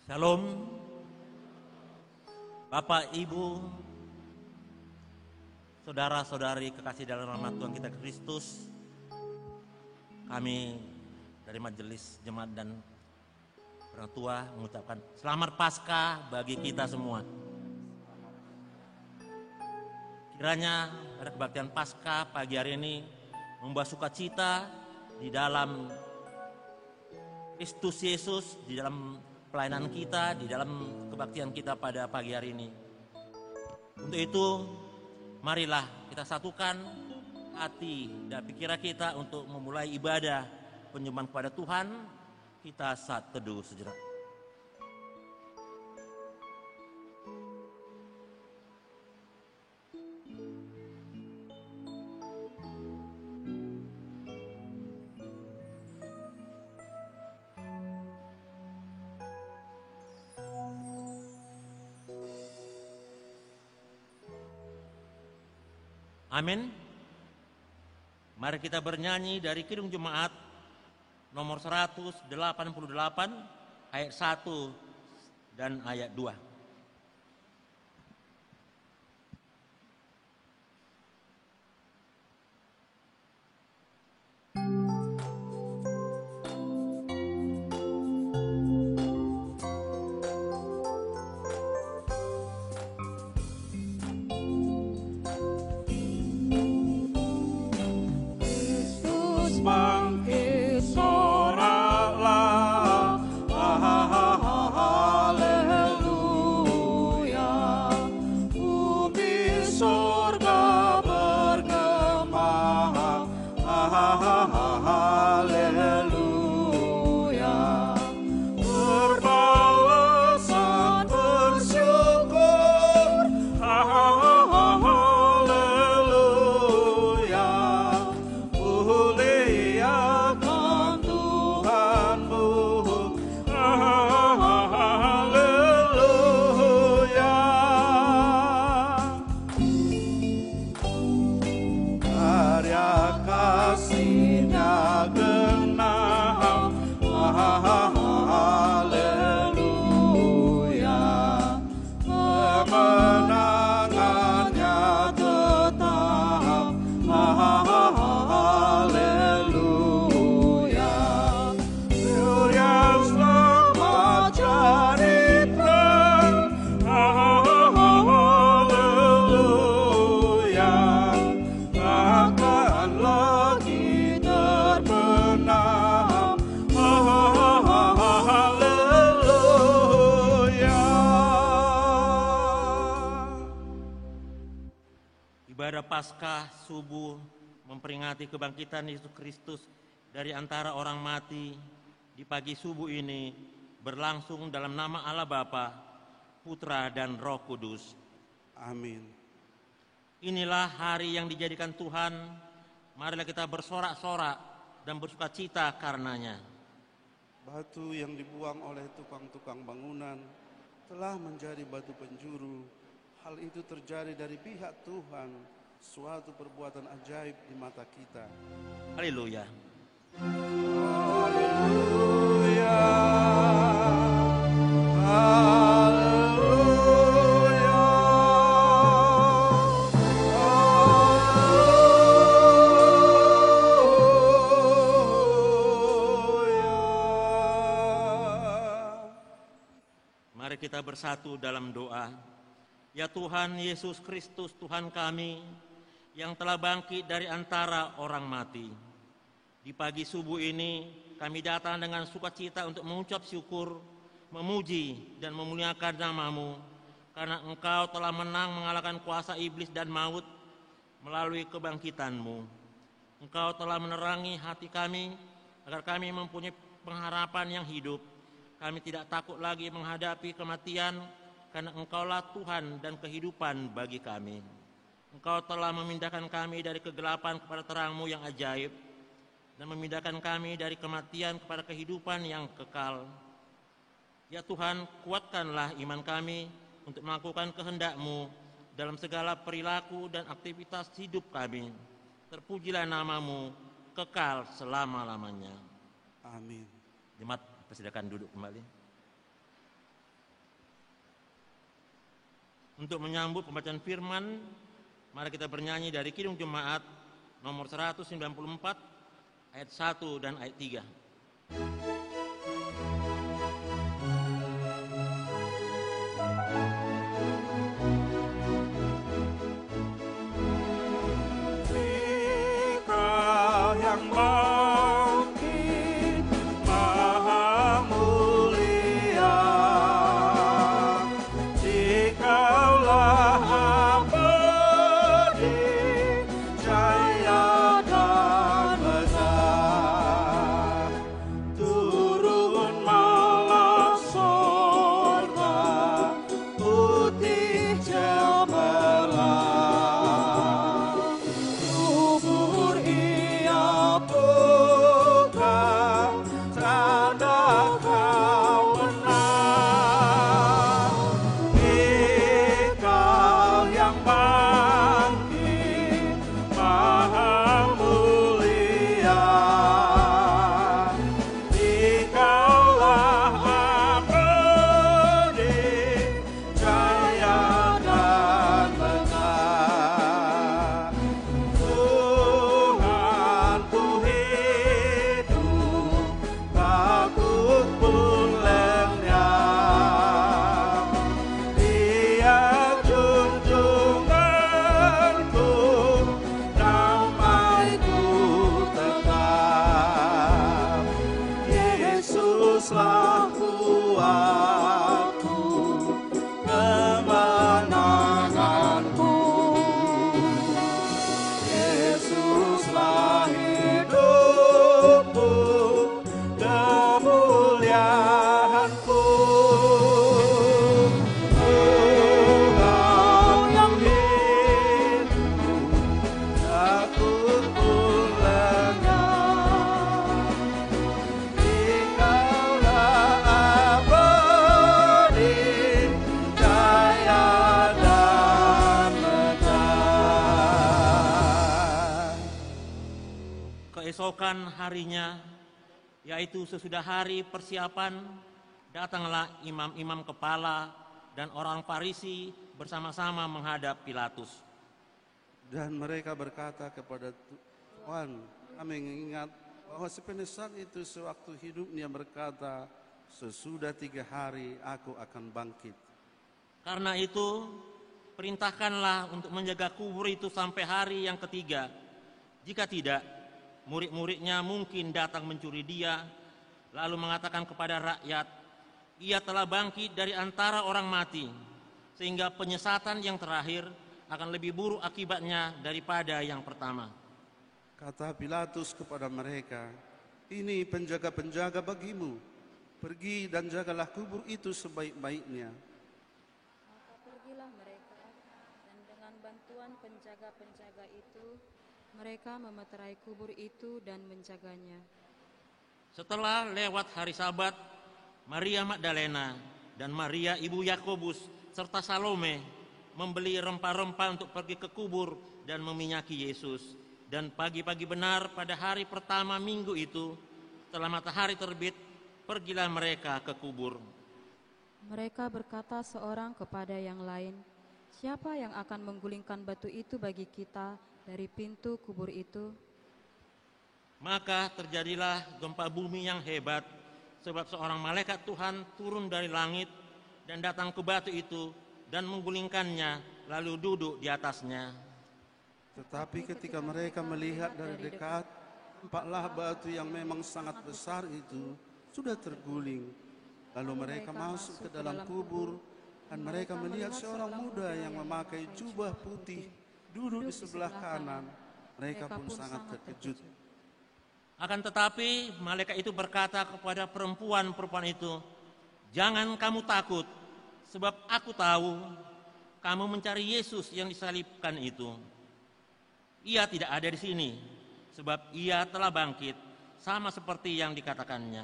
Shalom, Bapak, Ibu, saudara-saudari kekasih dalam rahmat Tuhan kita Kristus. Kami dari Majelis Jemaat dan orang tua mengucapkan selamat Paskah bagi kita semua. Kiranya pada kebaktian Paskah pagi hari ini membawa sukacita di dalam Kristus Yesus, di dalam pelayanan kita, di dalam kebaktian kita pada pagi hari ini. Untuk itu, marilah kita satukan hati dan pikiran kita untuk memulai ibadah penyembahan kepada Tuhan. Kita saat teduh sejenak. Amin. Mari kita bernyanyi dari Kidung Jemaat nomor 188 ayat 1 dan ayat 2. Paskah subuh memperingati kebangkitan Yesus Kristus dari antara orang mati di pagi subuh ini berlangsung dalam nama Allah Bapa, Putra dan Roh Kudus. Amin. Inilah hari yang dijadikan Tuhan, marilah kita bersorak-sorak dan bersukacita karenanya. Batu yang dibuang oleh tukang-tukang bangunan telah menjadi batu penjuru. Hal itu terjadi dari pihak Tuhan, suatu perbuatan ajaib di mata kita. Haleluya. Haleluya. Haleluya. Mari kita bersatu dalam doa. Ya Tuhan Yesus Kristus, Tuhan kami, yang telah bangkit dari antara orang mati. Di pagi subuh ini kami datang dengan sukacita untuk mengucap syukur, memuji dan memuliakan nama-Mu, karena Engkau telah menang mengalahkan kuasa iblis dan maut melalui kebangkitan-Mu. Engkau telah menerangi hati kami agar kami mempunyai pengharapan yang hidup. Kami tidak takut lagi menghadapi kematian, karena Engkaulah Tuhan dan kehidupan bagi kami. Engkau telah memindahkan kami dari kegelapan kepada terang-Mu yang ajaib, dan memindahkan kami dari kematian kepada kehidupan yang kekal. Ya Tuhan, kuatkanlah iman kami untuk melakukan kehendak-Mu dalam segala perilaku dan aktivitas hidup kami. Terpujilah nama-Mu kekal selama-lamanya. Amin. Jemaat, persilakan duduk kembali. Untuk menyambut pembacaan firman, mari kita bernyanyi dari Kidung Jemaat nomor 194 ayat 1 dan ayat 3. Keesokan harinya, yaitu sesudah hari persiapan, datanglah imam-imam kepala dan orang Farisi bersama-sama menghadap Pilatus. Dan mereka berkata kepada Tuhan, kami mengingat bahwa si penyesat itu sewaktu hidupnya berkata, sesudah 3 hari aku akan bangkit. Karena itu, perintahkanlah untuk menjaga kubur itu sampai hari yang ketiga. Jika tidak, murid-muridnya mungkin datang mencuri dia, lalu mengatakan kepada rakyat, ia telah bangkit dari antara orang mati, sehingga penyesatan yang terakhir akan lebih buruk akibatnya daripada yang pertama. Kata Pilatus kepada mereka, ini penjaga-penjaga bagimu, pergi dan jagalah kubur itu sebaik-baiknya. Maka pergilah mereka, dan dengan bantuan penjaga-penjaga itu, mereka memeterai kubur itu dan menjaganya. Setelah lewat hari Sabat, Maria Magdalena dan Maria ibu Yakobus serta Salome membeli rempah-rempah untuk pergi ke kubur dan meminyaki Yesus. Dan pagi-pagi benar pada hari pertama minggu itu, setelah matahari terbit, pergilah mereka ke kubur. Mereka berkata seorang kepada yang lain, siapa yang akan menggulingkan batu itu bagi kita dari pintu kubur itu? Maka terjadilah gempa bumi yang hebat, sebab seorang malaikat Tuhan turun dari langit dan datang ke batu itu dan menggulingkannya, lalu duduk di atasnya. Tetapi ketika mereka melihat dari dekat, nampaklah batu yang memang sangat besar itu sudah terguling. Lalu mereka masuk ke dalam kubur, dan mereka melihat seorang muda yang memakai jubah putih duduk di sebelah kanan. Mereka pun sangat terkejut. Akan tetapi malaikat itu berkata kepada perempuan-perempuan itu, jangan kamu takut, sebab aku tahu kamu mencari Yesus yang disalibkan itu. Ia tidak ada di sini, sebab ia telah bangkit, sama seperti yang dikatakannya.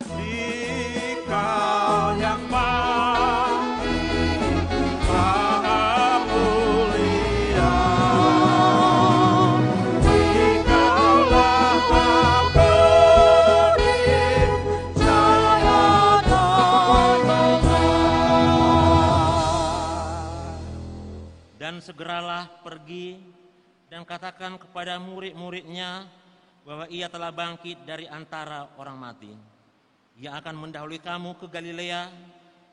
Dikau yang mati, Maha mulia, Dikaulah abadi, jaya dan benar. segeralah pergi dan katakan kepada murid-muridnya bahwa ia telah bangkit dari antara orang mati. Ia akan mendahului kamu ke Galilea,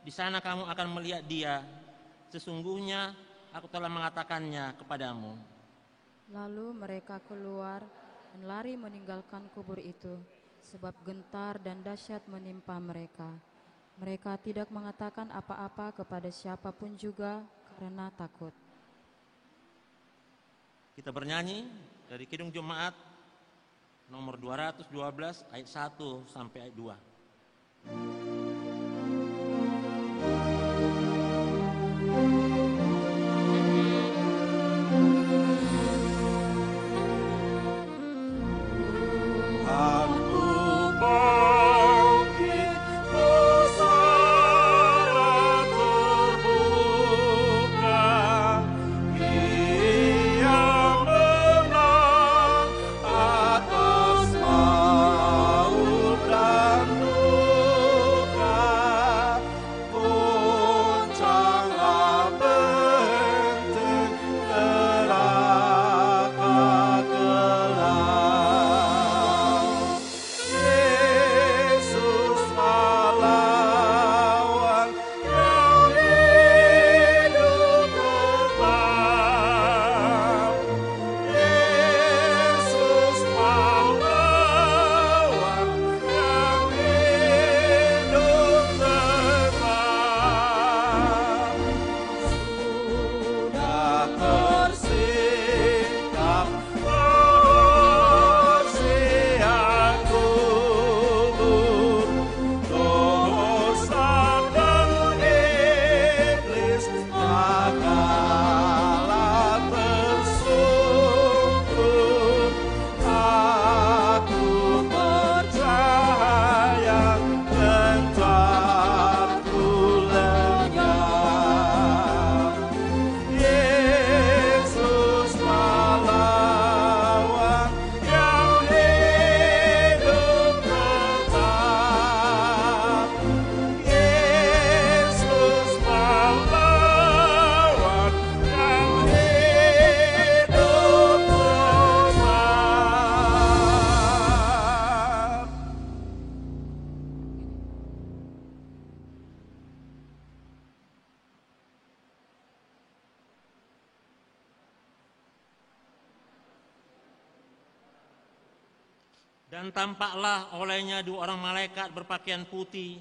di sana kamu akan melihat dia. Sesungguhnya aku telah mengatakannya kepadamu. Lalu mereka keluar dan lari meninggalkan kubur itu, sebab gentar dan dahsyat menimpa mereka. Mereka tidak mengatakan apa-apa kepada siapapun juga karena takut. Kita bernyanyi dari Kidung Jemaat nomor 212 ayat 1 sampai ayat 2. Dan tampaklah olehnya 2 orang malaikat berpakaian putih,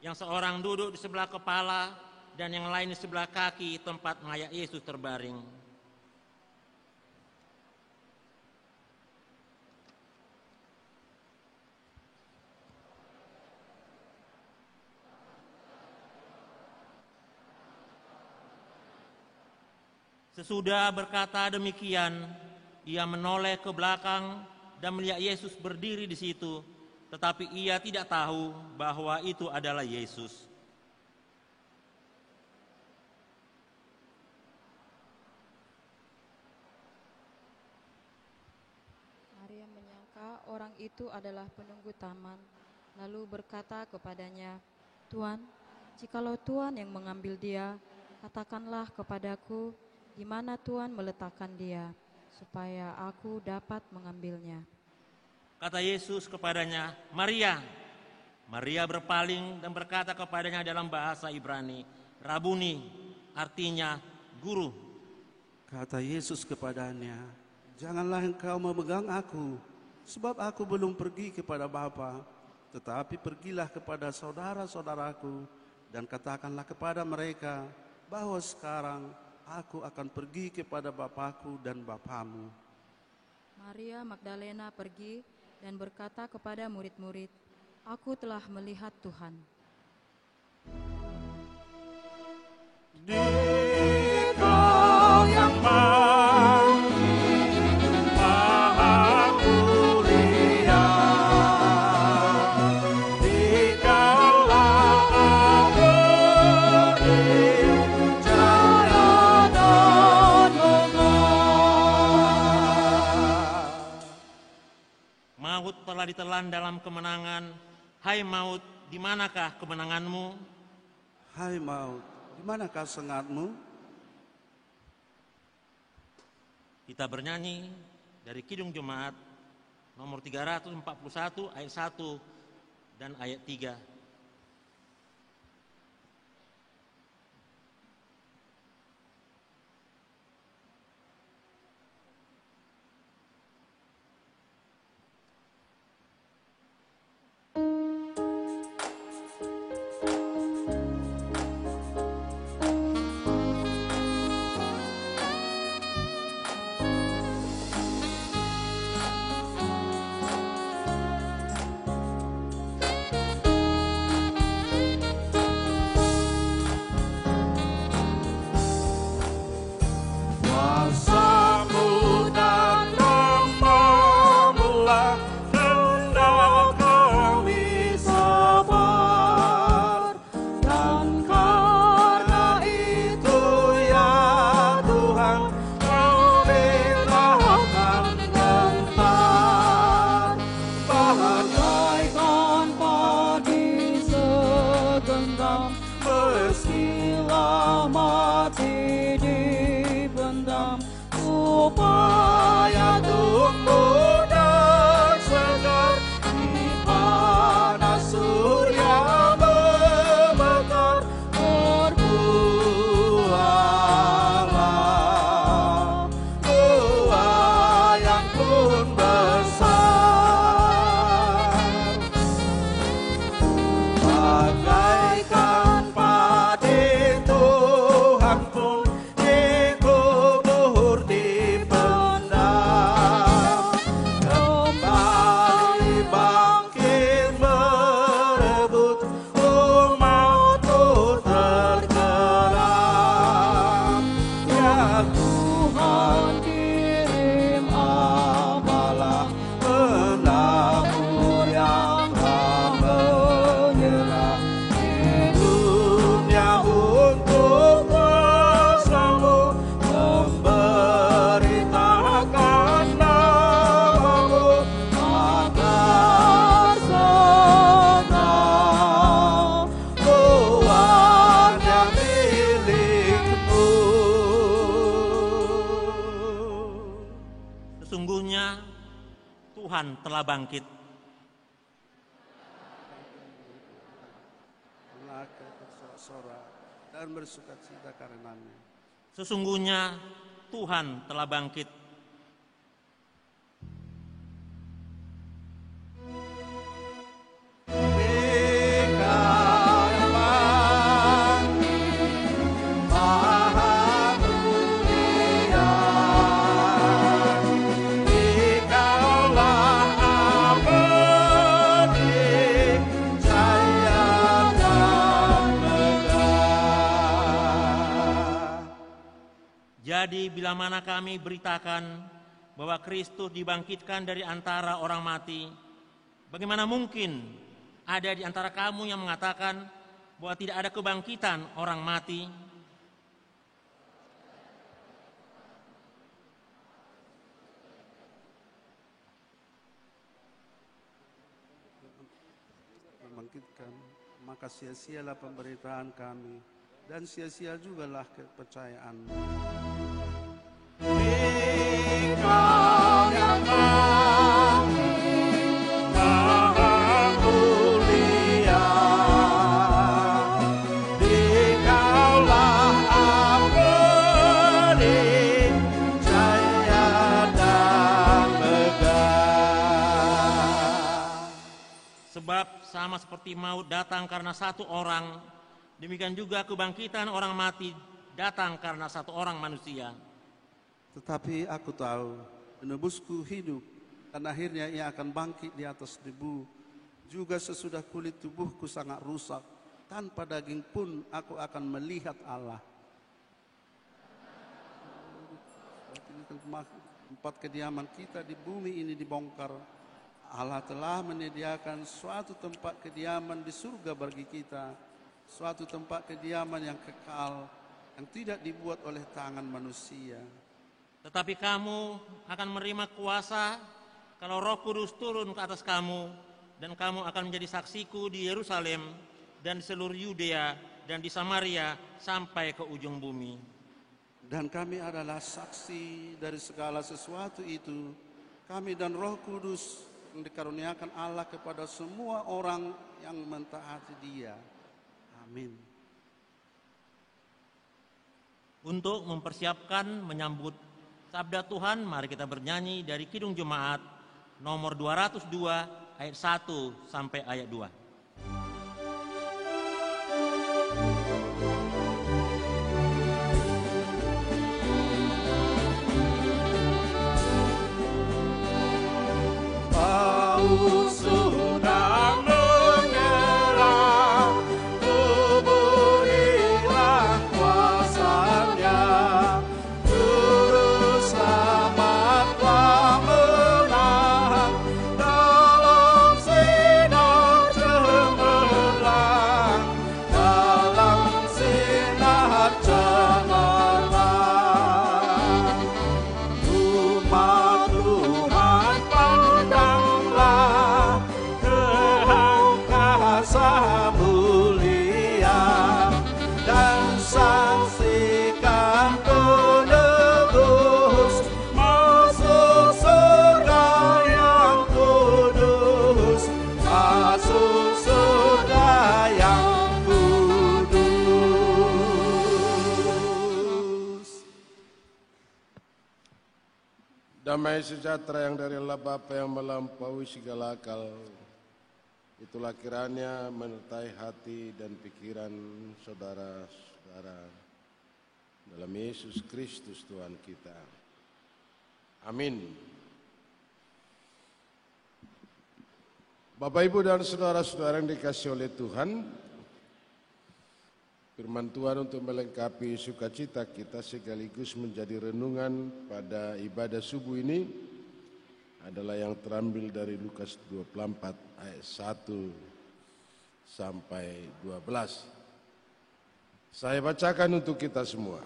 yang seorang duduk di sebelah kepala dan yang lain di sebelah kaki tempat mayat Yesus terbaring. Sesudah berkata demikian, ia menoleh ke belakang dan melihat Yesus berdiri di situ, tetapi ia tidak tahu bahwa itu adalah Yesus. Maria menyangka orang itu adalah penunggu taman, lalu berkata kepadanya, "Tuan, jikalau Tuan yang mengambil dia, katakanlah kepadaku di mana Tuan meletakkan dia, supaya aku dapat mengambilnya." Kata Yesus kepadanya, "Maria." Maria berpaling dan berkata kepadanya dalam bahasa Ibrani, "Rabuni," artinya guru. Kata Yesus kepadanya, "Janganlah engkau memegang aku, sebab aku belum pergi kepada Bapa, tetapi pergilah kepada saudara-saudaraku dan katakanlah kepada mereka bahwa sekarang aku akan pergi kepada Bapakku dan Bapamu." Maria Magdalena pergi dan berkata kepada murid-murid, "Aku telah melihat Tuhan." Dikau yang maha mulia, dikaulah aku jaya dan Maut telah ditelan dalam kemenangan. Hai maut, di manakah kemenanganmu? Hai maut, di manakah sengatmu? Kita bernyanyi dari Kidung Jemaat nomor 341 ayat 1 dan ayat 3. Sesungguhnya Tuhan telah bangkit. Bersorak dan bersukacita karenanya. Sesungguhnya Tuhan telah bangkit. Jadi bila mana kami beritakan bahwa Kristus dibangkitkan dari antara orang mati, bagaimana mungkin ada di antara kamu yang mengatakan bahwa tidak ada kebangkitan orang mati? Membangkitkan, maka sia-sialah pemberitaan kami, dan sia-sia jugalah kepercayaanmu. Engkau yang Maha Mulia, Dikaulah abadi, jaya dan megah. Sebab sama seperti maut datang karena satu orang, demikian juga kebangkitan orang mati datang karena satu orang manusia. Tetapi aku tahu penebusku hidup, dan akhirnya ia akan bangkit di atas debu. Juga sesudah kulit tubuhku sangat rusak, tanpa daging pun aku akan melihat Allah. Tempat kediaman kita di bumi ini dibongkar. Allah telah menyediakan suatu tempat kediaman di surga bagi kita, suatu tempat kediaman yang kekal, yang tidak dibuat oleh tangan manusia. Tetapi kamu akan menerima kuasa kalau Roh Kudus turun ke atas kamu, dan kamu akan menjadi saksiku di Yerusalem dan di seluruh Yudea dan di Samaria sampai ke ujung bumi. Dan kami adalah saksi dari segala sesuatu itu, kami dan Roh Kudus yang dikaruniakan Allah kepada semua orang yang mentaati Dia. Amin. Untuk mempersiapkan menyambut Sabda Tuhan, mari kita bernyanyi dari Kidung Jemaat nomor 202 ayat 1 sampai ayat 2. Sudah menyerah, berilah kuasa-Nya, Juru Selamatlah menang dalam sinar cemerlang, dalam sinar cemerlang. Umat Tuhan pandanglah ke angkasa mulia dan saksikan penebus masuk surga yang kudus, masuk surga yang kudus. Damai sejahtera yang dari Allah Bapa yang melampaui segala akal, itulah kiranya menyertai hati dan pikiran saudara-saudara dalam Yesus Kristus Tuhan kita. Amin. Bapak, Ibu, dan saudara-saudara yang dikasihi oleh Tuhan, firman Tuhan untuk melengkapi sukacita kita sekaligus menjadi renungan pada ibadah subuh ini adalah yang terambil dari Lukas 24 ayat 1 sampai 12. Saya bacakan untuk kita semua.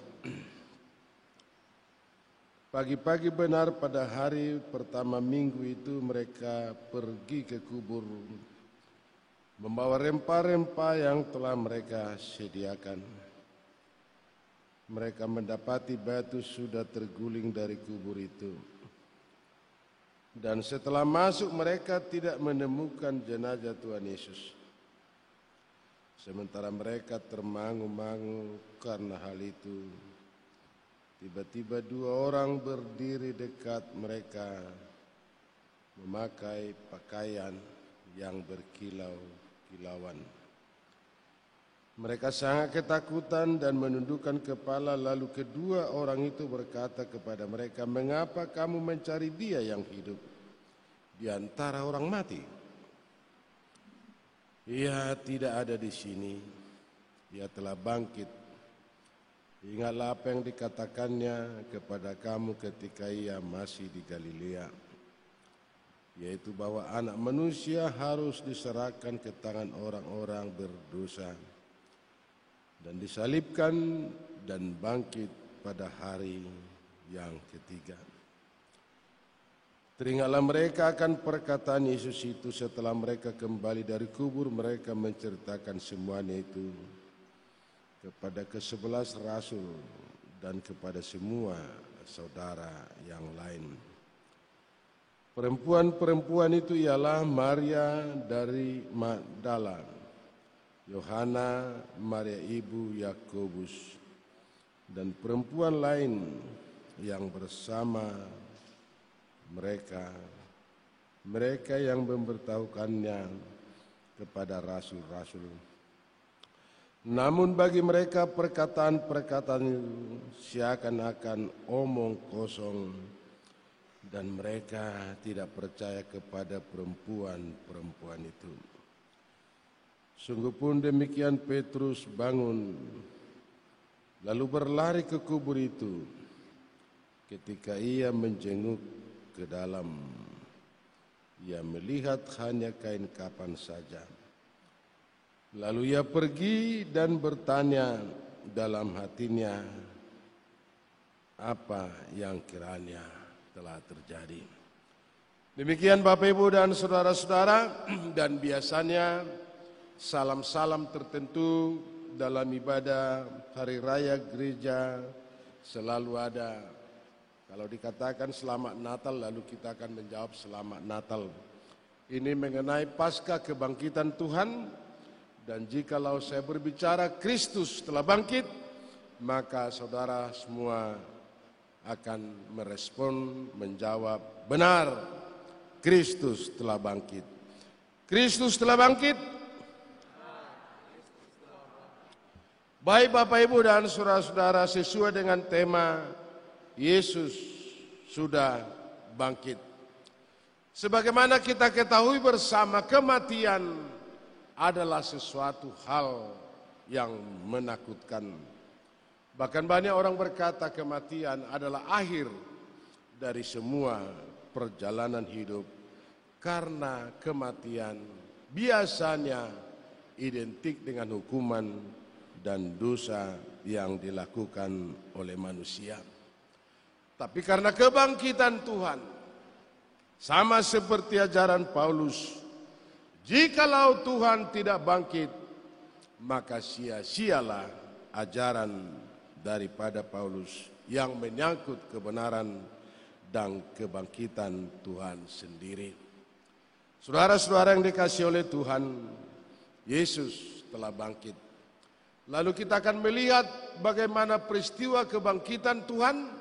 Pagi-pagi benar pada hari pertama minggu itu mereka pergi ke kubur membawa rempah-rempah yang telah mereka sediakan. Mereka mendapati batu sudah terguling dari kubur itu. Dan setelah masuk mereka tidak menemukan jenazah Tuhan Yesus. Sementara mereka termangu-mangu karena hal itu, tiba-tiba dua orang berdiri dekat mereka memakai pakaian yang berkilau-kilauan. Mereka sangat ketakutan dan menundukkan kepala, lalu kedua orang itu berkata kepada mereka, "Mengapa kamu mencari Dia yang hidup di antara orang mati? Ia tidak ada di sini, Ia telah bangkit. Ingatlah apa yang dikatakannya kepada kamu ketika Ia masih di Galilea, yaitu bahwa Anak Manusia harus diserahkan ke tangan orang-orang berdosa dan disalibkan dan bangkit pada hari yang ketiga." Teringatlah mereka akan perkataan Yesus itu. Setelah mereka kembali dari kubur, mereka menceritakan semuanya itu kepada ke-11 rasul dan kepada semua saudara yang lain. Perempuan-perempuan itu ialah Maria dari Magdala, Yohana, Maria ibu Yakobus, dan perempuan lain yang bersama mereka yang memberitahukannya kepada rasul-rasul. Namun bagi mereka perkataan-perkataan itu seakan-akan omong kosong, dan mereka tidak percaya kepada perempuan-perempuan itu. Sungguh pun demikian Petrus bangun, lalu berlari ke kubur itu. Ketika ia menjenguk ke dalam, ia melihat hanya kain kapan saja. Lalu ia pergi dan bertanya dalam hatinya apa yang kiranya telah terjadi. Demikian Bapak, Ibu, dan saudara-saudara, dan biasanya salam-salam tertentu dalam ibadah hari raya gereja selalu ada. Kalau dikatakan selamat Natal, lalu kita akan menjawab selamat Natal. Ini mengenai pasca kebangkitan Tuhan, dan jikalau saya berbicara Kristus telah bangkit, maka saudara semua akan merespon, menjawab, benar, Kristus telah bangkit. Kristus telah bangkit. Baik Bapak Ibu dan saudara-saudara, sesuai dengan tema Yesus sudah bangkit. Sebagaimana kita ketahui bersama, kematian adalah sesuatu hal yang menakutkan. Bahkan banyak orang berkata kematian adalah akhir dari semua perjalanan hidup, karena kematian biasanya identik dengan hukuman dan dosa yang dilakukan oleh manusia. Tapi karena kebangkitan Tuhan, sama seperti ajaran Paulus, jikalau Tuhan tidak bangkit, maka sia-sialah ajaran daripada Paulus yang menyangkut kebenaran dan kebangkitan Tuhan sendiri. Saudara-saudara yang dikasihi oleh Tuhan, Yesus telah bangkit. Lalu kita akan melihat bagaimana peristiwa kebangkitan Tuhan,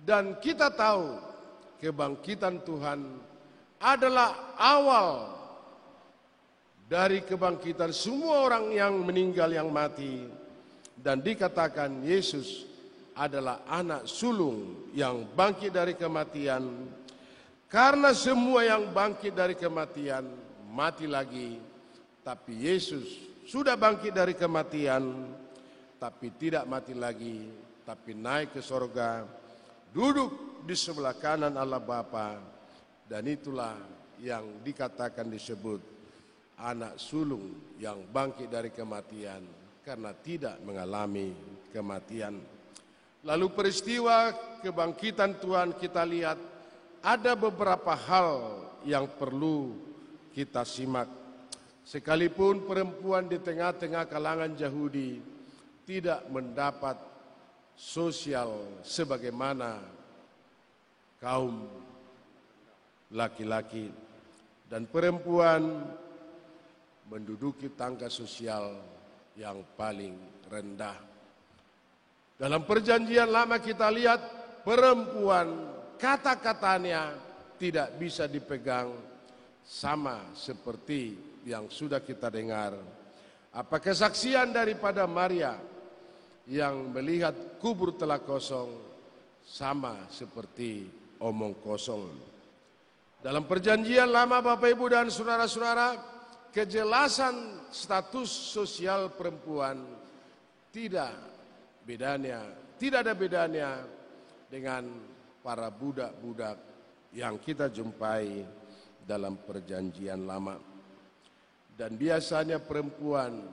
dan kita tahu kebangkitan Tuhan adalah awal dari kebangkitan semua orang yang meninggal, yang mati. Dan dikatakan Yesus adalah anak sulung yang bangkit dari kematian. Karena semua yang bangkit dari kematian mati lagi, tapi Yesus sudah bangkit dari kematian, tapi tidak mati lagi, tapi naik ke sorga, duduk di sebelah kanan Allah Bapa, dan itulah yang dikatakan disebut anak sulung yang bangkit dari kematian karena tidak mengalami kematian. Lalu peristiwa kebangkitan Tuhan kita lihat ada beberapa hal yang perlu kita simak. Sekalipun perempuan di tengah-tengah kalangan Yahudi tidak mendapat sosial sebagaimana kaum laki-laki, dan perempuan menduduki tangga sosial yang paling rendah. Dalam perjanjian lama kita lihat perempuan kata-katanya tidak bisa dipegang, sama seperti yang sudah kita dengar. Apa kesaksian daripada Maria yang melihat kubur telah kosong, sama seperti omong kosong. Dalam perjanjian lama Bapak Ibu dan saudara-saudara, kejelasan status sosial perempuan tidak ada bedanya dengan para budak-budak yang kita jumpai dalam perjanjian lama. Dan biasanya perempuan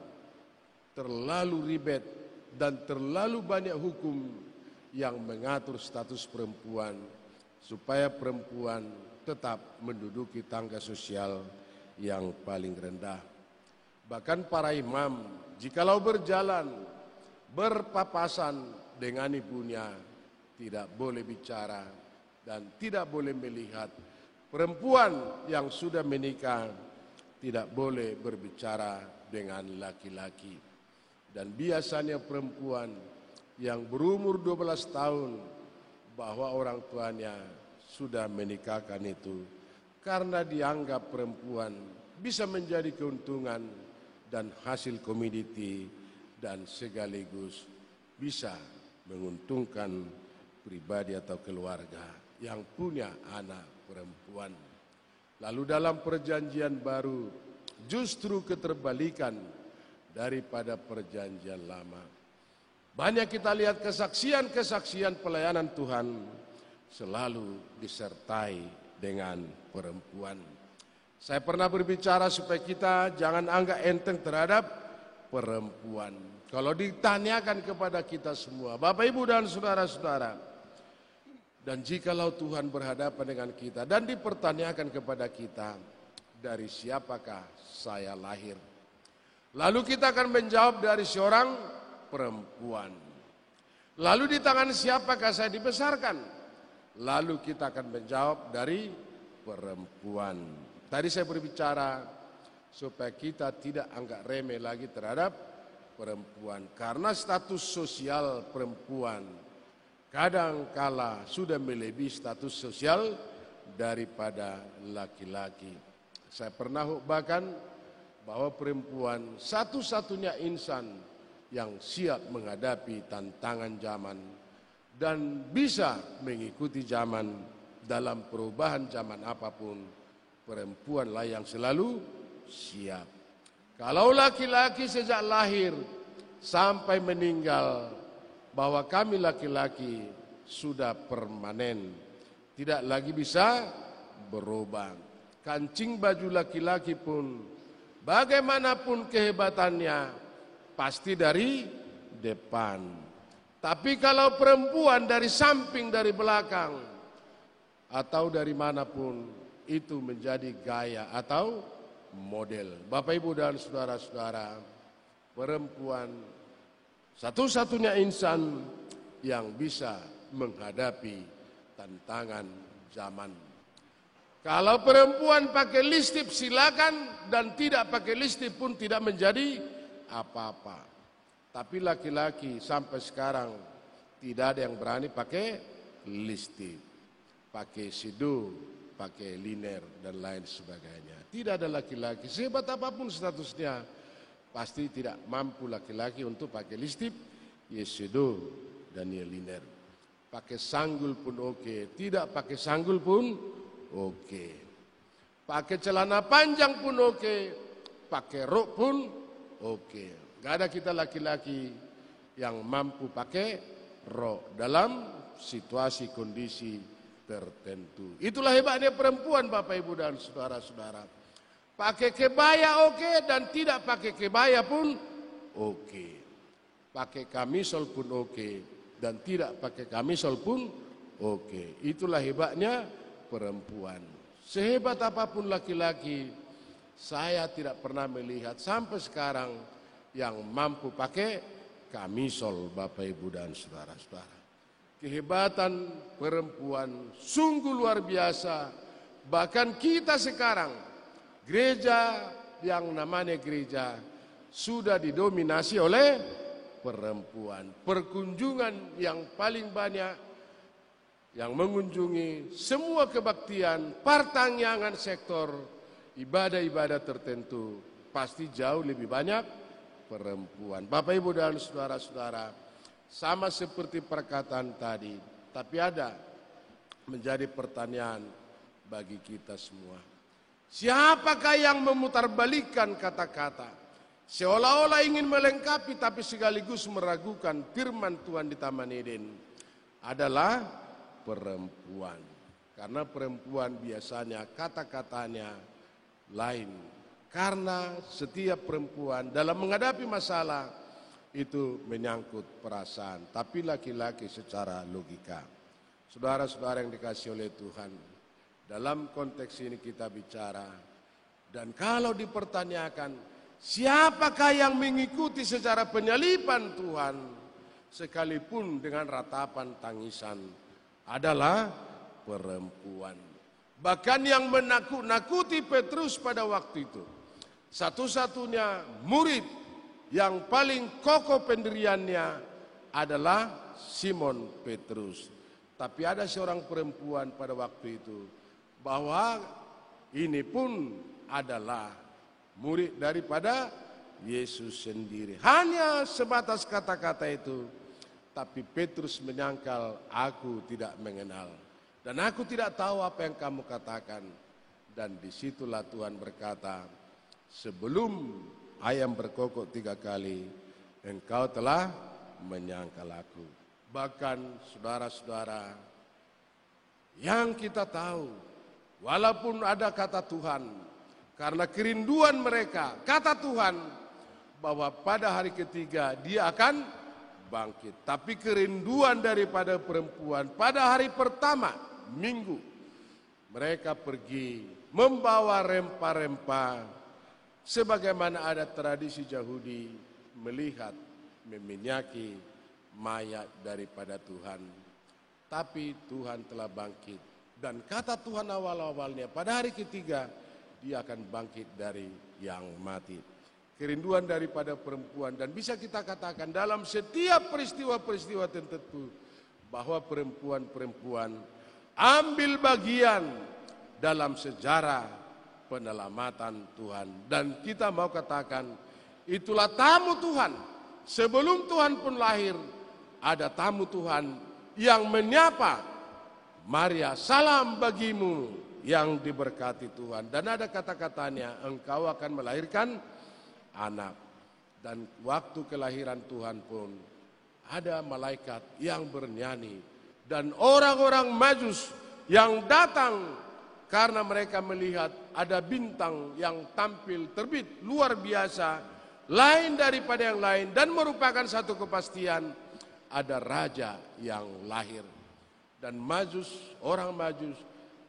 terlalu ribet dan terlalu banyak hukum yang mengatur status perempuan, supaya perempuan tetap menduduki tangga sosial yang paling rendah. Bahkan para imam, jikalau berjalan berpapasan dengan ibunya, tidak boleh bicara dan tidak boleh melihat. Perempuan yang sudah menikah tidak boleh berbicara dengan laki-laki. Dan biasanya perempuan yang berumur 12 tahun bahwa orang tuanya sudah menikahkan itu, karena dianggap perempuan bisa menjadi keuntungan dan hasil komoditi, dan sekaligus bisa menguntungkan pribadi atau keluarga yang punya anak perempuan. Lalu dalam perjanjian baru justru keterbalikan daripada perjanjian lama. Banyak kita lihat kesaksian-kesaksian pelayanan Tuhan selalu disertai dengan perempuan. Saya pernah berbicara supaya kita jangan anggap enteng terhadap perempuan. Kalau ditanyakan kepada kita semua, Bapak Ibu dan saudara-saudara, dan jikalau Tuhan berhadapan dengan kita dan dipertanyakan kepada kita, dari siapakah saya lahir? Lalu kita akan menjawab dari seorang perempuan. Lalu di tangan siapakah saya dibesarkan? Lalu kita akan menjawab dari perempuan. Tadi saya berbicara supaya kita tidak anggap remeh lagi terhadap perempuan. Karena status sosial perempuan kadangkala sudah melebihi status sosial daripada laki-laki. Saya pernah bahkan bahwa perempuan satu-satunya insan yang siap menghadapi tantangan zaman dan bisa mengikuti zaman dalam perubahan zaman apapun. Perempuanlah yang selalu siap. Kalau laki-laki sejak lahir sampai meninggal, bahwa kami laki-laki sudah permanen, tidak lagi bisa berubah. Kancing baju laki-laki pun bagaimanapun kehebatannya pasti dari depan. Tapi kalau perempuan dari samping, dari belakang, atau dari manapun, itu menjadi gaya atau model. Bapak, Ibu, dan saudara-saudara, perempuan satu-satunya insan yang bisa menghadapi tantangan zaman. Kalau perempuan pakai listip silakan, dan tidak pakai listip pun tidak menjadi apa-apa. Tapi laki-laki sampai sekarang tidak ada yang berani pakai listip, pakai sidu, pakai liner dan lain sebagainya. Tidak ada laki-laki sehebat apapun statusnya, pasti tidak mampu laki-laki untuk pakai listip, sidu dan liner. Pakai sanggul pun oke, tidak pakai sanggul pun oke. Pakai celana panjang pun oke, pakai rok pun oke. Gak ada kita laki-laki yang mampu pakai rok dalam situasi kondisi tertentu. Itulah hebatnya perempuan, Bapak, Ibu, dan saudara-saudara. Pakai kebaya oke, dan tidak pakai kebaya pun oke. Pakai kamisol pun oke, dan tidak pakai kamisol pun oke. Itulah hebatnya perempuan. Sehebat apapun laki-laki, saya tidak pernah melihat sampai sekarang yang mampu pakai kamisol, Bapak, Ibu, dan saudara-saudara. Kehebatan perempuan sungguh luar biasa. Bahkan kita sekarang, gereja yang namanya gereja sudah didominasi oleh perempuan. Perkunjungan yang paling banyak yang mengunjungi semua kebaktian, pertanyaan sektor ibadah-ibadah tertentu pasti jauh lebih banyak perempuan. Bapak, Ibu, dan saudara-saudara, sama seperti perkataan tadi, tapi ada menjadi pertanyaan bagi kita semua. Siapakah yang memutarbalikkan kata-kata? Seolah-olah ingin melengkapi tapi sekaligus meragukan firman Tuhan di Taman Eden. Adalah perempuan. Karena perempuan biasanya kata-katanya lain. Karena setiap perempuan dalam menghadapi masalah itu menyangkut perasaan, tapi laki-laki secara logika. Saudara-saudara yang dikasihi oleh Tuhan, dalam konteks ini kita bicara, dan kalau dipertanyakan, siapakah yang mengikuti secara penyalipan Tuhan, sekalipun dengan ratapan tangisan, adalah perempuan. Bahkan yang menakut-nakuti Petrus pada waktu itu, satu-satunya murid yang paling kokoh pendiriannya adalah Simon Petrus. Tapi ada seorang perempuan pada waktu itu, bahwa ini pun adalah murid daripada Yesus sendiri. Hanya sebatas kata-kata itu, tapi Petrus menyangkal, aku tidak mengenal. Dan aku tidak tahu apa yang kamu katakan. Dan disitulah Tuhan berkata, sebelum ayam berkokok 3 kali, engkau telah menyangkal aku. Bahkan saudara-saudara, yang kita tahu, walaupun ada kata Tuhan, karena kerinduan mereka, kata Tuhan, bahwa pada hari ketiga dia akan bangkit. Tapi kerinduan daripada perempuan, pada hari pertama, Minggu, mereka pergi membawa rempah-rempah, sebagaimana ada tradisi Yahudi, melihat, meminyaki mayat daripada Tuhan, tapi Tuhan telah bangkit. Dan kata Tuhan awal-awalnya, pada hari ketiga dia akan bangkit dari yang mati. Kerinduan daripada perempuan, dan bisa kita katakan dalam setiap peristiwa-peristiwa tertentu bahwa perempuan-perempuan ambil bagian dalam sejarah penyelamatan Tuhan. Dan kita mau katakan, itulah tamu Tuhan. Sebelum Tuhan pun lahir, ada tamu Tuhan yang menyapa, Maria, salam bagimu yang diberkati Tuhan. Dan ada kata-katanya, engkau akan melahirkan anak. Dan waktu kelahiran Tuhan pun ada malaikat yang bernyanyi. Dan orang-orang Majus yang datang karena mereka melihat ada bintang yang tampil terbit luar biasa, lain daripada yang lain, dan merupakan satu kepastian ada raja yang lahir. Dan Majus, orang Majus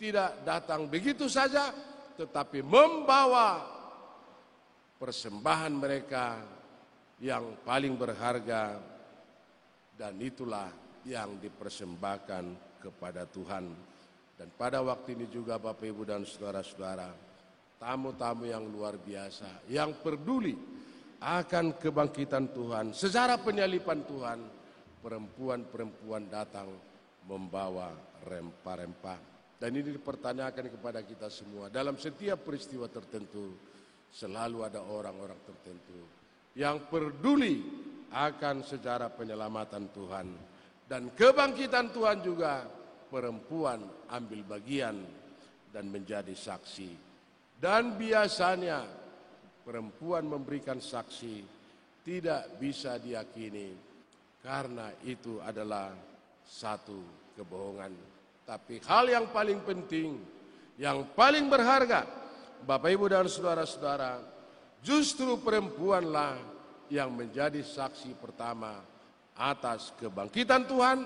tidak datang begitu saja, tetapi membawa persembahan mereka yang paling berharga, dan itulah yang dipersembahkan kepada Tuhan. Dan pada waktu ini juga Bapak Ibu dan saudara-saudara, tamu-tamu yang luar biasa, yang peduli akan kebangkitan Tuhan, sejarah penyalipan Tuhan, perempuan-perempuan datang membawa rempah-rempah. Dan ini dipertanyakan kepada kita semua, dalam setiap peristiwa tertentu selalu ada orang-orang tertentu yang peduli akan sejarah penyelamatan Tuhan dan kebangkitan Tuhan juga. Perempuan ambil bagian dan menjadi saksi. Dan biasanya perempuan memberikan saksi tidak bisa diyakini karena itu adalah satu kebohongan. Tapi hal yang paling penting, yang paling berharga, Bapak Ibu dan saudara-saudara, justru perempuanlah yang menjadi saksi pertama atas kebangkitan Tuhan.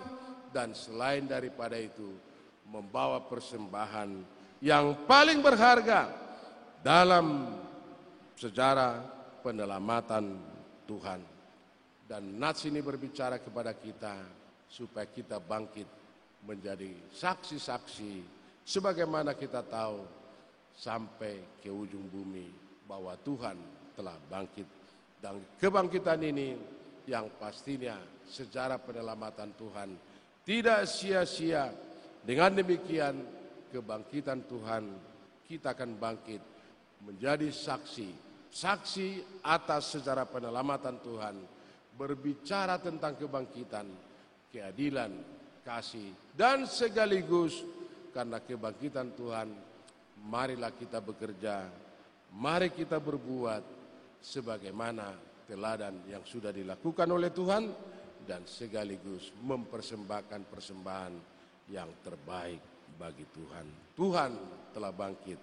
Dan selain daripada itu, membawa persembahan yang paling berharga dalam sejarah penyelamatan Tuhan. Dan nats ini berbicara kepada kita supaya kita bangkit menjadi saksi-saksi, sebagaimana kita tahu sampai ke ujung bumi bahwa Tuhan telah bangkit. Dan kebangkitan ini yang pastinya sejarah penyelamatan Tuhan tidak sia-sia. Dengan demikian kebangkitan Tuhan, kita akan bangkit menjadi saksi atas sejarah penyelamatan Tuhan, berbicara tentang kebangkitan, keadilan, kasih, dan sekaligus karena kebangkitan Tuhan, marilah kita bekerja, mari kita berbuat sebagaimana teladan yang sudah dilakukan oleh Tuhan, dan sekaligus mempersembahkan persembahan yang terbaik bagi Tuhan. Tuhan telah bangkit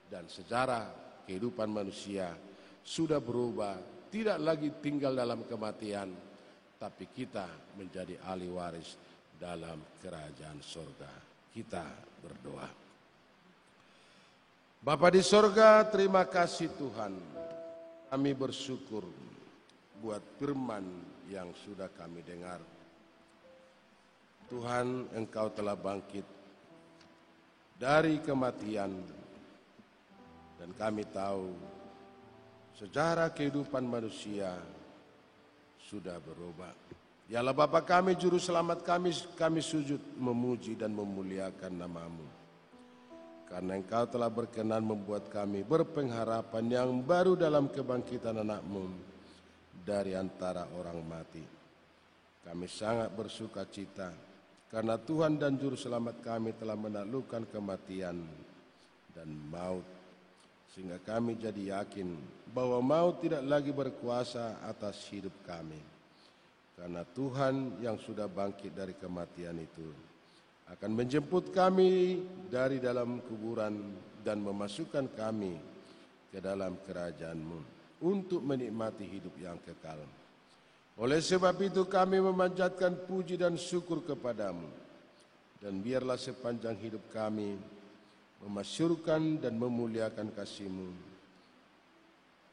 dan sejarah kehidupan manusia sudah berubah, tidak lagi tinggal dalam kematian, tapi kita menjadi ahli waris dalam kerajaan sorga. Kita berdoa. Bapa di sorga, terima kasih Tuhan. Kami bersyukur buat firman yang sudah kami dengar. Tuhan, Engkau telah bangkit dari kematian, dan kami tahu sejarah kehidupan manusia sudah berubah. Yalah Bapa kami, Juru Selamat kami sujud memuji dan memuliakan nama-Mu. Karena Engkau telah berkenan membuat kami berpengharapan yang baru dalam kebangkitan anak-Mu dari antara orang mati. Kami sangat bersuka cita karena Tuhan dan Juru Selamat kami telah menaklukkan kematian dan maut, sehingga kami jadi yakin bahwa maut tidak lagi berkuasa atas hidup kami. Karena Tuhan yang sudah bangkit dari kematian itu akan menjemput kami dari dalam kuburan dan memasukkan kami ke dalam kerajaan-Mu untuk menikmati hidup yang kekal. Oleh sebab itu kami memanjatkan puji dan syukur kepada-Mu, dan biarlah sepanjang hidup kami memasyurkan dan memuliakan kasih-Mu.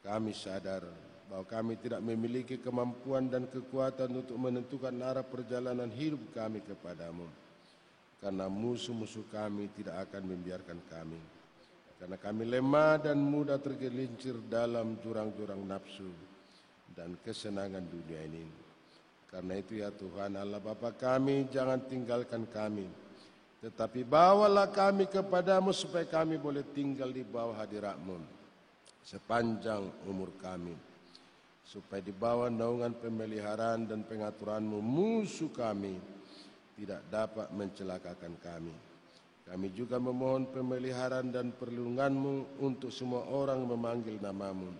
Kami sadar bahwa kami tidak memiliki kemampuan dan kekuatan untuk menentukan arah perjalanan hidup kami kepadamu. Karena musuh-musuh kami tidak akan membiarkan kami. Karena kami lemah dan mudah tergelincir dalam jurang-jurang nafsu dan kesenangan dunia ini. Karena itu ya Tuhan Allah Bapa kami, jangan tinggalkan kami. Tetapi bawalah kami kepadamu supaya kami boleh tinggal di bawah hadirat-Mu sepanjang umur kami. Supaya di bawah naungan pemeliharaan dan pengaturan-Mu musuh kami tidak dapat mencelakakan kami. Kami juga memohon pemeliharaan dan perlindungan-Mu untuk semua orang memanggil nama-Mu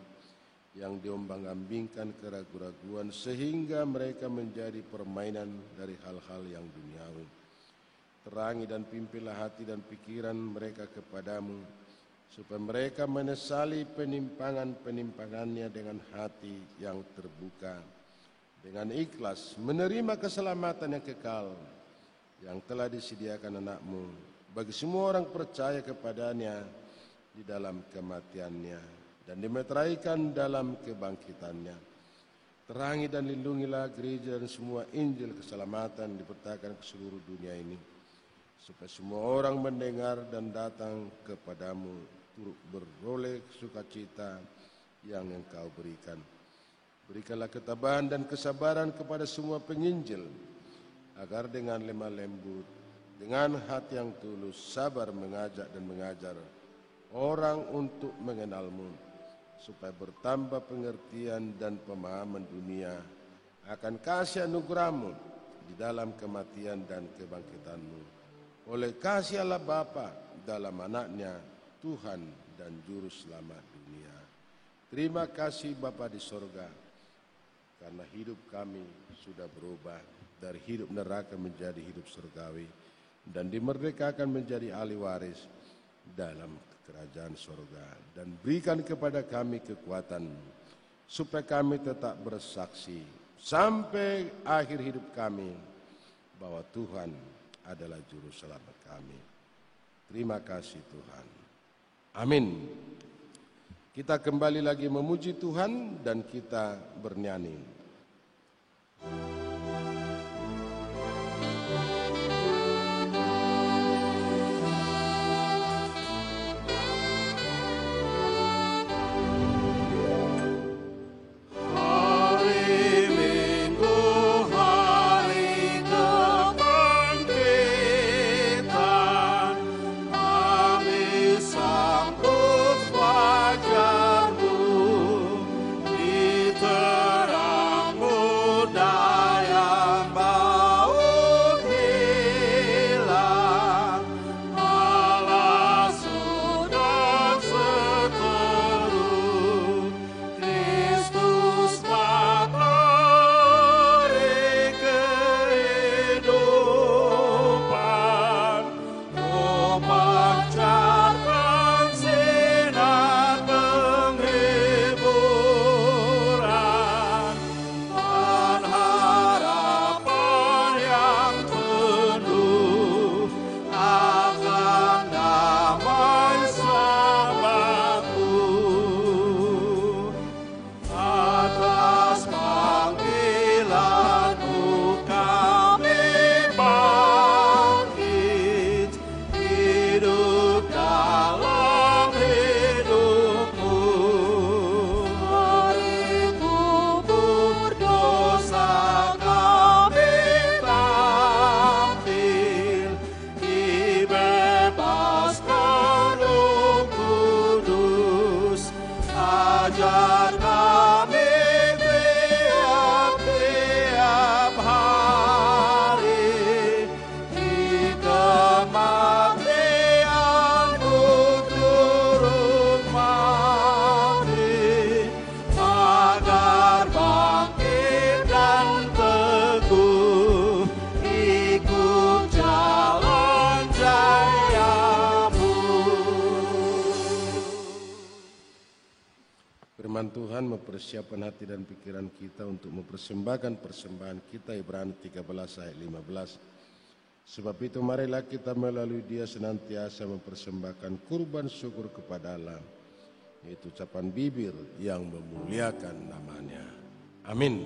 yang diombang-ambingkan keraguan-raguan sehingga mereka menjadi permainan dari hal-hal yang duniawi. Terangi dan pimpinlah hati dan pikiran mereka kepadamu supaya mereka menyesali penimpangan-penimpangannya dengan hati yang terbuka, dengan ikhlas menerima keselamatan yang kekal yang telah disediakan anak-Mu bagi semua orang percaya kepadanya di dalam kematiannya dan dimeteraikan dalam kebangkitannya. Terangi dan lindungilah gereja dan semua Injil keselamatan diberitakan ke seluruh dunia ini, supaya semua orang mendengar dan datang kepadamu turut beroleh sukacita yang Engkau berikan. Berikanlah ketabahan dan kesabaran kepada semua penginjil, agar dengan lemah lembut, dengan hati yang tulus, sabar mengajak dan mengajar orang untuk mengenal-Mu, supaya bertambah pengertian dan pemahaman dunia akan kasih anugerah-Mu di dalam kematian dan kebangkitan-Mu. Oleh kasih Allah Bapa dalam anaknya, Tuhan dan Juru Selamat dunia. Terima kasih Bapa di sorga, karena hidup kami sudah berubah dari hidup neraka menjadi hidup surgawi dan dimerdekakan menjadi ahli waris dalam kerajaan sorga. Dan berikan kepada kami kekuatan supaya kami tetap bersaksi sampai akhir hidup kami bahwa Tuhan adalah Juru Selamat kami. Terima kasih Tuhan. Amin. Kita kembali lagi memuji Tuhan dan kita bernyanyi. Firman Tuhan mempersiapkan hati dan pikiran kita untuk mempersembahkan persembahan kita, Ibrani 13 ayat 15. Sebab itu marilah kita melalui Dia senantiasa mempersembahkan kurban syukur kepada Allah, yaitu ucapan bibir yang memuliakan namanya. Amin.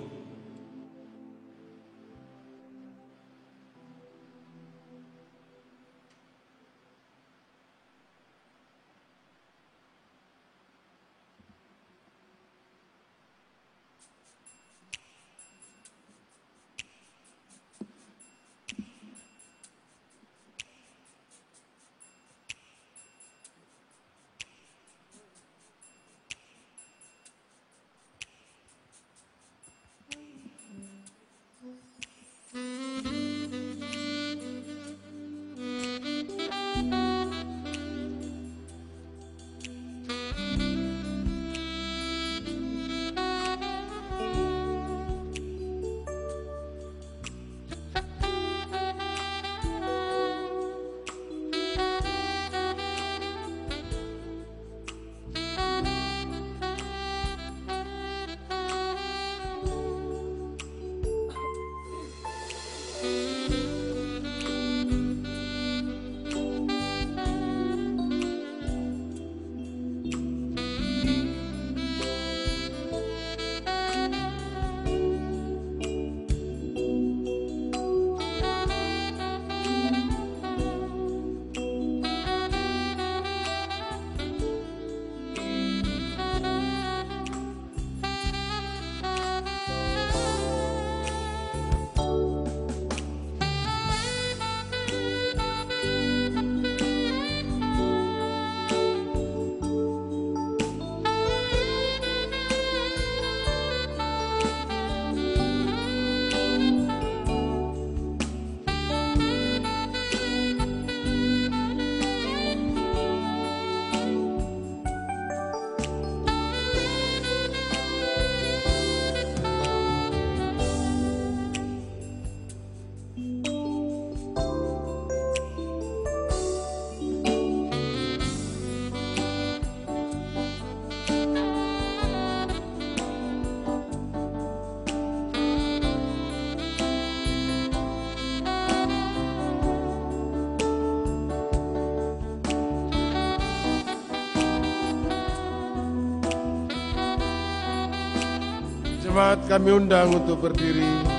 Jemaat kami undang untuk berdiri.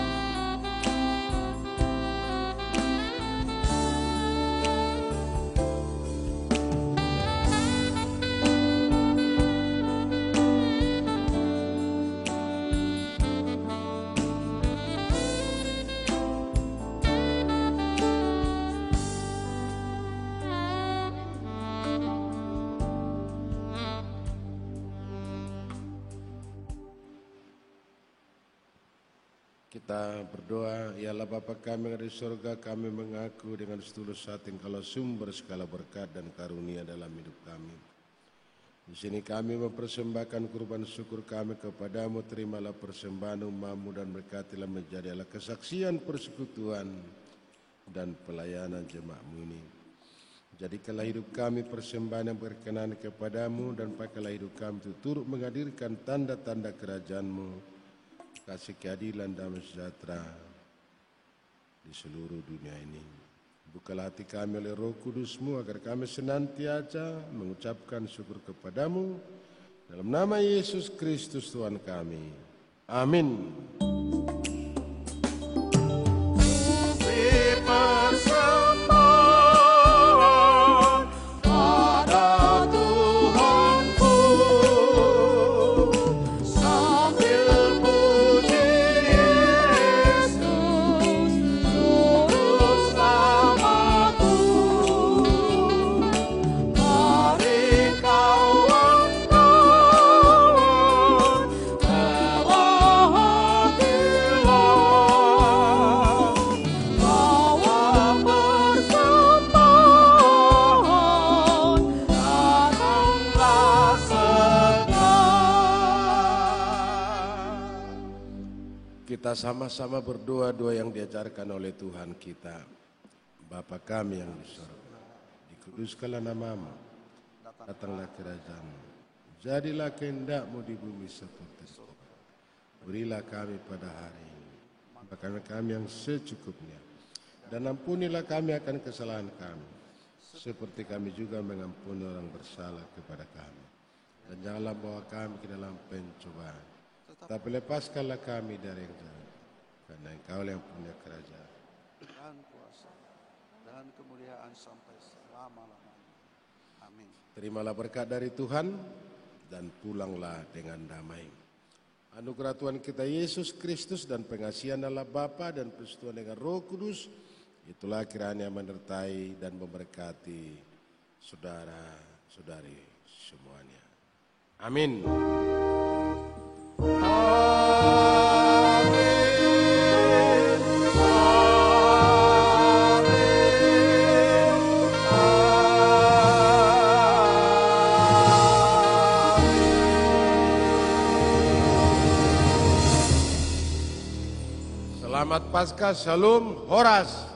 Kita berdoa, ya Allah Bapa kami yang ada di surga, kami mengaku dengan setulus hati Engkaulah sumber segala berkat dan karunia dalam hidup kami. Di sini kami mempersembahkan kurban syukur kami kepadamu, terimalah persembahan umatmu dan berkatilah menjadi Allah kesaksian persekutuan dan pelayanan jemaatmu ini. Jadikanlah hidup kami persembahan yang berkenan kepadamu dan pakailah hidup kami itu turut menghadirkan tanda-tanda kerajaan-Mu, kasih keadilan dan sejahtera di seluruh dunia ini. Bukalah hati kami oleh Roh Kudus-Mu agar kami senantiasa mengucapkan syukur kepadamu dalam nama Yesus Kristus Tuhan kami. Amin. Kita sama-sama berdoa doa yang diajarkan oleh Tuhan kita. Bapa kami yang di surga, dikuduskanlah nama-Mu, datanglah kerajaan-Mu, jadilah kehendak-Mu di bumi seperti di surga. Berilah kami pada hari ini makan kami yang secukupnya, dan ampunilah kami akan kesalahan kami, seperti kami juga mengampuni orang bersalah kepada kami. dan janganlah bawa kami ke dalam pencobaan, tapi lepaskanlah kami dari yang jahat, karena Engkau yang punya kerajaan dan kuasa dan kemuliaan sampai selama-lamanya. Amin. Terimalah berkat dari Tuhan dan pulanglah dengan damai. Anugerah Tuhan kita Yesus Kristus dan pengasihan Allah Bapa dan persekutuan dengan Roh Kudus, itulah kiranya menyertai dan memberkati saudara-saudari semuanya. Amin. Selamat Paskah, Shalom, Horas.